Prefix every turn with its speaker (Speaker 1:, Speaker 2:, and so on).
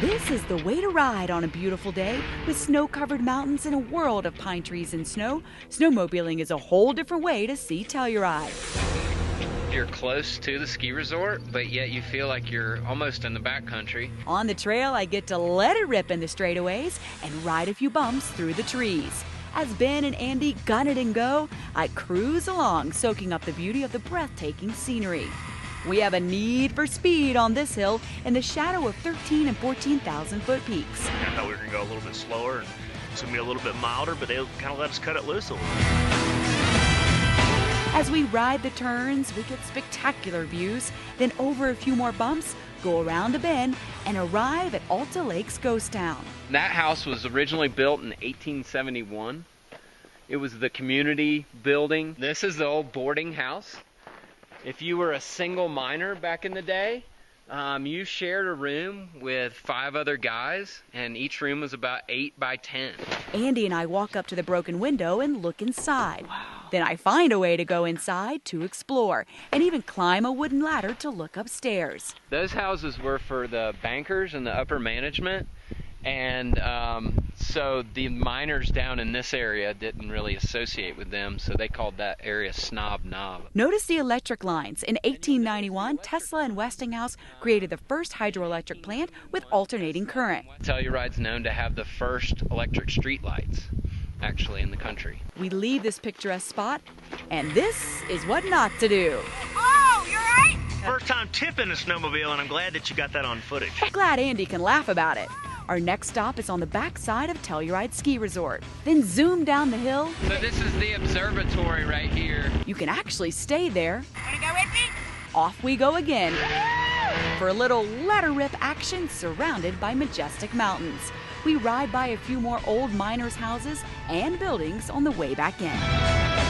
Speaker 1: This is the way to ride on a beautiful day with snow-covered mountains and a world of pine trees and snow. Snowmobiling is a whole different way to see Telluride.
Speaker 2: You're close to the ski resort, but yet you feel like you're almost in the backcountry.
Speaker 1: On the trail, I get to let it rip in the straightaways and ride a few bumps through the trees. As Ben and Andy gun it and go, I cruise along, soaking up the beauty of the breathtaking scenery. We have a need for speed on this hill in the shadow of 13,000 and 14,000 foot peaks.
Speaker 3: I thought we were going to go a little bit slower and it's going to be a little bit milder, but they kind of let us cut it loose a little.
Speaker 1: As we ride the turns, we get spectacular views, then over a few more bumps, go around a bend, and arrive at Alta Lake's ghost town.
Speaker 2: That house was originally built in 1871. It was the community building. This is the old boarding house. If you were a single miner back in the day, you shared a room with 5 other guys, and each room was about 8 by 10.
Speaker 1: Andy and I walk up to the broken window and look inside. Wow. Then I find a way to go inside to explore, and even climb a wooden ladder to look upstairs.
Speaker 2: Those houses were for the bankers and the upper management, and so the miners down in this area didn't really associate with them, so they called that area Snob Knob.
Speaker 1: Notice the electric lines. In 1891, Tesla and Westinghouse created the first hydroelectric plant with alternating current.
Speaker 2: Telluride's known to have the first electric street lights, actually, in the country.
Speaker 1: We leave this picturesque spot, and this is what not to do.
Speaker 4: Oh, you're right.
Speaker 3: First time tipping a snowmobile, and I'm glad that you got that on footage.
Speaker 1: Glad Andy can laugh about it. Our next stop is on the backside of Telluride Ski Resort. Then zoom down the hill.
Speaker 2: So this is the observatory right here.
Speaker 1: You can actually stay there.
Speaker 4: Wanna go with me?
Speaker 1: Off we go again for a little ladder rip action surrounded by majestic mountains. We ride by a few more old miners' houses and buildings on the way back in.